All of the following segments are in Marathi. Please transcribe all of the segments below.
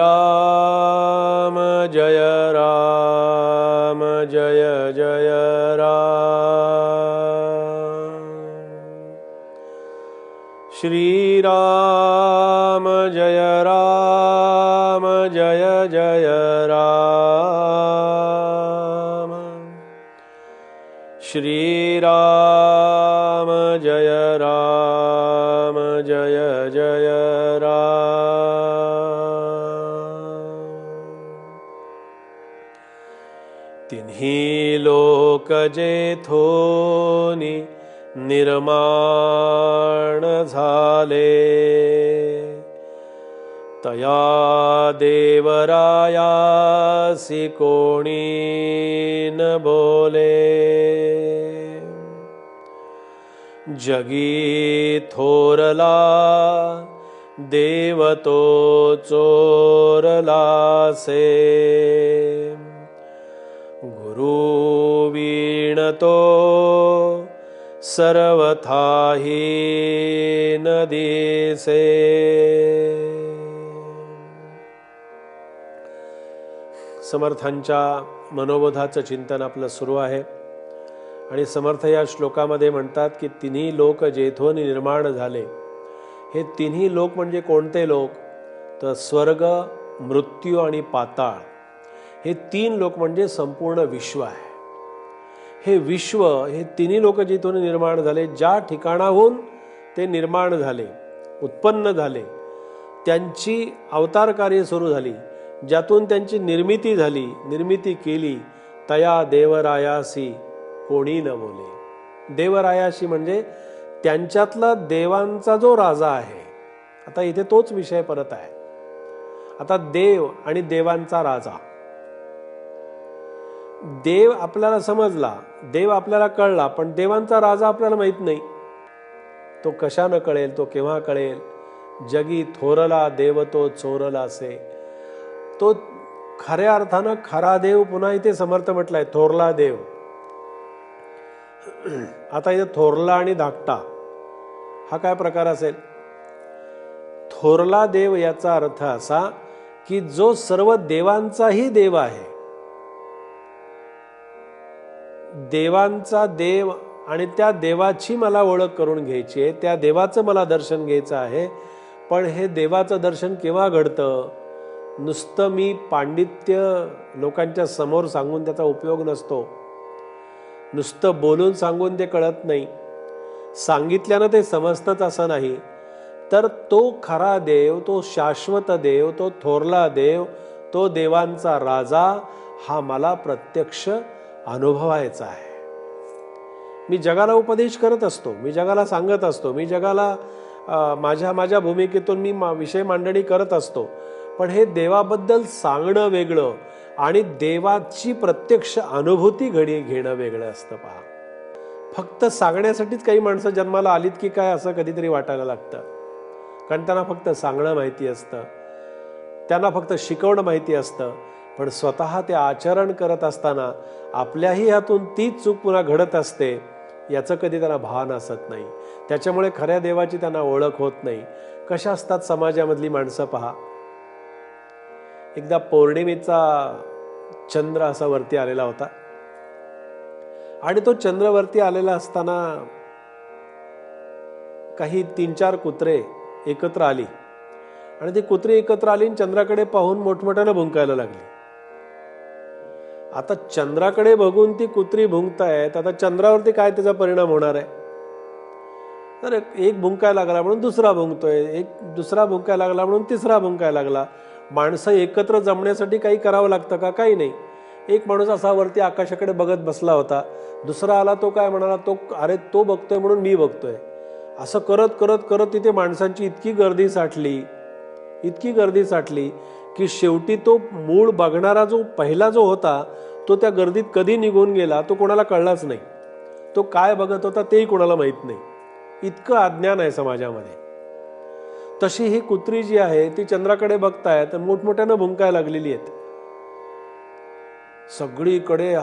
राम जय राम जय जय राम। श्री राम जय राम जय जय राम। श्री राम जय राम जय जय राम। तिन्ही लोक जेथोनी निर्माण झाले, तया देवरायासी कोणी न बोले। जगी थोरला देव तो चोरलासे, गुरु वीण तो सर्वथाही न दिसे। समर्थांच्या मनोबोधाचं चिंतन आपलं सुरू आहे आणि समर्थ या श्लोकामध्ये म्हणतात की तिन्ही लोक जेथून निर्माण झाले। हे तिन्ही लोक म्हणजे कोणते लोक? तर स्वर्ग, मृत्यू आणि पाताळ हे तीन लोक म्हणजे संपूर्ण विश्व आहे। हे विश्व, हे तिन्ही लोक जिथून निर्माण झाले, ज्या ठिकाणाहून ते निर्माण झाले, उत्पन्न झाले, त्यांची अवतार कार्य सुरू झाली, ज्यातून त्यांची निर्मिती झाली, निर्मिती केली, तया देवरायासी कोणी न बोले। देवरायाशी म्हणजे त्यांच्यातला देवांचा जो राजा आहे। आता इथे तोच विषय परत आहे। आता देव आणि देवांचा राजा। देव आपल्याला समजला, देव आपल्याला कळला, पण देवांचा राजा आपल्याला माहित नाही। तो कशानं कळेल? तो केव्हा कळेल? जगी थोरला देव तो चोरलासे। तो खऱ्या अर्थानं खरा देव पुन्हा इथे समर्थ म्हटलाय, थोरला देव। आता इथे थोरला आणि धाकटा हा काय प्रकार असेल? थोरला देव याचा अर्थ असा की जो सर्व देवांचाही देव आहे, देवांचा देव, आणि त्या देवाची मला ओळख करून घ्यायची आहे, त्या देवाचं मला दर्शन घ्यायचं आहे। पण हे देवाचं दर्शन केव्हा घडतं? नुसतं मी पांडित्य लोकांच्या समोर सांगून त्याचा उपयोग नसतो, नुसतं बोलून सांगून ते कळत नाही, सांगितल्यानं ते समजतंच असं नाही। तर तो खरा देव, तो शाश्वत देव, तो थोरला देव, तो देवांचा राजा हा मला प्रत्यक्ष अनुभवायचा आहे। मी जगाला उपदेश करत असतो, मी जगाला सांगत असतो, मी जगाला माझ्या भूमिकेतून मी विषय मांडणी करत असतो, पण हे देवाबद्दल सांगणं वेगळं आणि देवाची प्रत्यक्ष अनुभूती घेणं वेगळं असतं। पहा, फक्त सांगण्यासाठीच काही माणसं जन्माला आलीत की काय असं कधीतरी वाटायला लागतं, कारण त्यांना फक्त सांगणं माहिती असतं, त्यांना फक्त शिकवणं माहिती असतं, पण स्वतः ते आचरण करत असताना आपल्याही हातून तीच चूक पुन्हा घडत असते याचं कधी त्यांना भान असत नाही। त्याच्यामुळे खऱ्या देवाची त्यांना ओळख होत नाही। कशा असतात समाजामधली माणसं पहा। एकदा पौर्णिमेचा चंद्र असा वरती आलेला होता आणि तो चंद्र वरती आलेला असताना काही 3-4 कुत्रे एकत्र आली आणि ती कुत्री एकत्र आली आणि चंद्राकडे पाहून मोठमोठ्यानं भुंकायला लागली। आता चंद्राकडे बघून ती कुत्री भुंकतायत, आता चंद्रावरती काय त्याचा परिणाम होणार आहे? तर एक भुंकायला लागला म्हणून दुसरा भुंकतोय, एक दुसरा भुंकायला लागला म्हणून तिसरा भुंकायला लागला। माणसं एकत्र जमण्यासाठी काही करावं लागतं का? काही नाही। एक माणूस असा वरती आकाशाकडे बघत बसला होता, दुसरा आला, तो काय म्हणाला, अरे तो बघतोय म्हणून मी बघतोय। असं करत करत करत तिथे माणसांची इतकी गर्दी साठली की शेवटी तो मूळ बघणारा जो पहिला जो होता तो त्या गर्दीत कधी निघून गेला तो कोणाला कळलाच नाही। तो काय बघत होता तेही कोणाला माहित नाही। इतकं अज्ञान आहे समाजामध्ये। तशी ही कुत्री जी आहे ती चंद्राकडे बघताय तर मोठमोठ्यानं भुंकायला लागलेली आहेत। सगळीकडे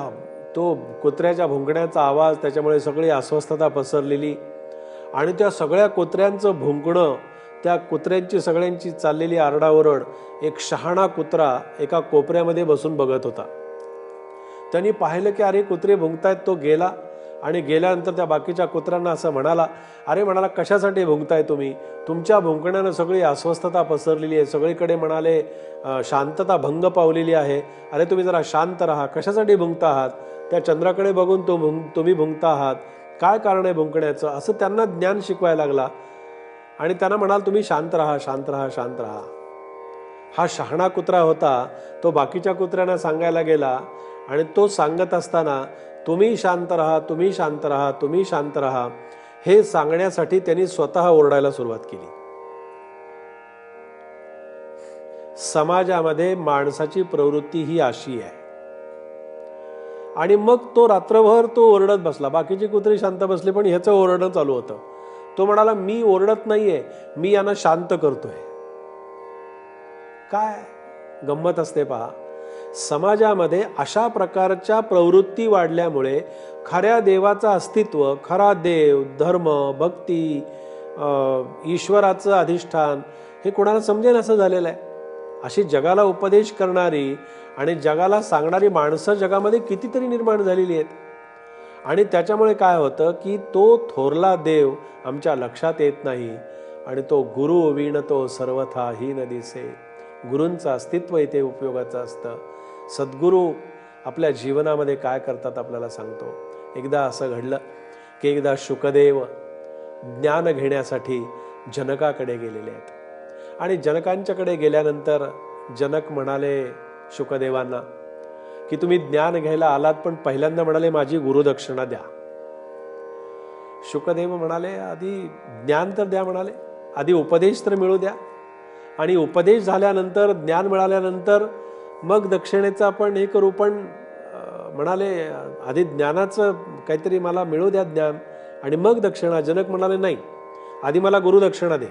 तो कुत्र्याच्या भुंकण्याचा आवाज, त्याच्यामुळे सगळी अस्वस्थता पसरलेली आणि त्या सगळ्या कुत्र्यांचं भुंकणं त्या कुत्र्यांची सगळ्यांची चाललेली आरडाओरड एक शहाणा कुत्रा एका कोपऱ्यामध्ये बसून बघत होता. त्यांनी पाहिलं की अरे कुत्रे भुंकतायत. तो गेला आणि गेल्यानंतर त्या बाकीच्या कुत्र्यांना असं म्हणाला कशासाठी भुंकताय तुम्ही? तुमच्या भुंकण्यानं सगळी अस्वस्थता पसरलेली आहे, सगळीकडे म्हणाले शांतता भंग पावलेली आहे. अरे तुम्ही जरा शांत राहा, कशासाठी भुंकता आहात? त्या चंद्राकडे बघून तुम्ही भुंकता आहात, काय कारण आहे भुंकण्याचं? असं त्यांना ज्ञान शिकवायला लागला आणि त्यांना म्हणाल तुम्ही शांत राहा, शांत राहा, शांत राहा. हा शहाणा कुत्रा होता, तो बाकीच्या कुत्र्यांना सांगायला गेला आणि तो सांगत असताना तुम्ही शांत राहा, तुम्ही शांत राहा, तुम्ही शांत राहा हे सांगण्यासाठी त्यांनी स्वतः ओरडायला सुरुवात केली. समाजामध्ये माणसाची प्रवृत्ती ही अशी आहे. आणि मग तो रात्रभर तो ओरडत बसला. बाकीची कुत्री शांत बसली, पण ह्याचं ओरडणं चालू होतं. तो म्हणाला मी ओरडत नाहीये, मी यांना शांत करतोय. काय गंमत असते पहा. समाजामध्ये अशा प्रकारच्या प्रवृत्ती वाढल्यामुळे खऱ्या देवाचं अस्तित्व, खरा देव, धर्म, भक्ती, ईश्वराचं अधिष्ठान हे कोणाला समजेल असं झालेलं आहे. अशी जगाला उपदेश करणारी आणि जगाला सांगणारी माणसं जगामध्ये कितीतरी निर्माण झालेली आहेत. आणि त्याच्यामुळे काय होतं की तो थोरला देव आमच्या लक्षात येत नाही आणि तो गुरु विणतो सर्वथा ही न दिसे. गुरूंचं अस्तित्व इथे उपयोगाचं असतं. सद्गुरू आपल्या जीवनामध्ये काय करतात आपल्याला सांगतो. एकदा असं घडलं की एकदा शुकदेव ज्ञान घेण्यासाठी जनकाकडे गेलेले आहेत आणि जनकांच्याकडे गेल्यानंतर जनक म्हणाले शुकदेवांना की तुम्ही ज्ञान घ्यायला आलात, पण पहिल्यांदा म्हणाले माझी गुरुदक्षिणा द्या. शुकदेव म्हणाले आधी ज्ञान तर द्या, म्हणाले आधी उपदेश तर मिळू द्या आणि उपदेश झाल्यानंतर, ज्ञान मिळाल्यानंतर मग दक्षिणेचं आपण हे करू. पण म्हणाले आधी ज्ञानाचं काहीतरी मला मिळू द्या ज्ञान आणि मग दक्षिणा. जनक म्हणाले नाही, आधी मला गुरुदक्षिणा दे.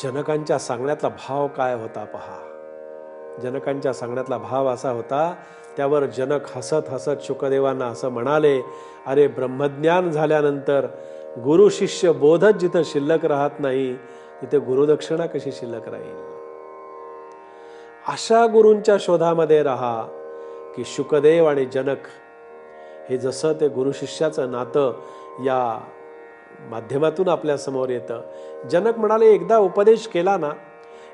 जनकांच्या सांगण्यातला भाव काय होता पहा. जनकांच्या सांगण्यातला भाव असा होता, त्यावर जनक हसत हसत शुकदेवांना असं म्हणाले, अरे ब्रह्मज्ञान झाल्यानंतर गुरु शिष्य बोधच जिथं शिल्लक राहत नाही तिथे गुरुदक्षिणा कशी शिल्लक राहील. अशा गुरूंच्या शोधामध्ये राहा की शुकदेव आणि जनक हे जसं ते गुरु शिष्याचं नातं या माध्यमातून आपल्या समोर येतं. जनक म्हणाले एकदा उपदेश केला ना,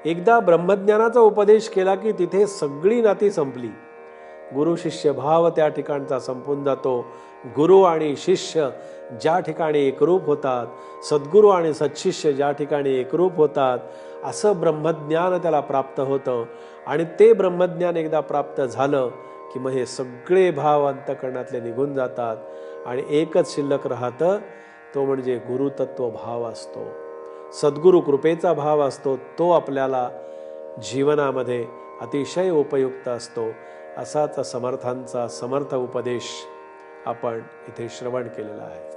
एकदा ब्रह्मज्ञानाचा उपदेश केला की तिथे सगळी नाती संपली. गुरु शिष्य भाव त्या ठिकाणचा संपून जातो. गुरु आणि शिष्य ज्या ठिकाणी एकरूप होतात, सद्गुरू आणि सत्शिष्य ज्या ठिकाणी एकरूप होतात, असं ब्रह्मज्ञान त्याला प्राप्त होतं. आणि ते ब्रह्मज्ञान एकदा प्राप्त झालं की मग हे सगळे भाव अंतःकरणातले निघून जातात आणि एकच शिल्लक राहतं, तो म्हणजे गुरुतत्व भाव असतो, सद्गुरु कृपेचा भाव असतो. तो आपल्याला जीवनामध्ये अतिशय उपयुक्त असतो. असाच समर्थांचा समर्थ उपदेश आपण इथे श्रवण केलेला आहे.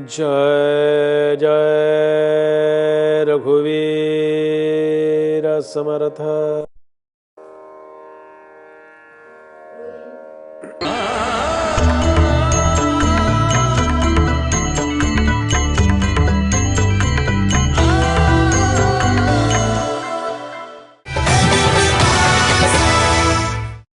जय जय रघुवीर समर्थ.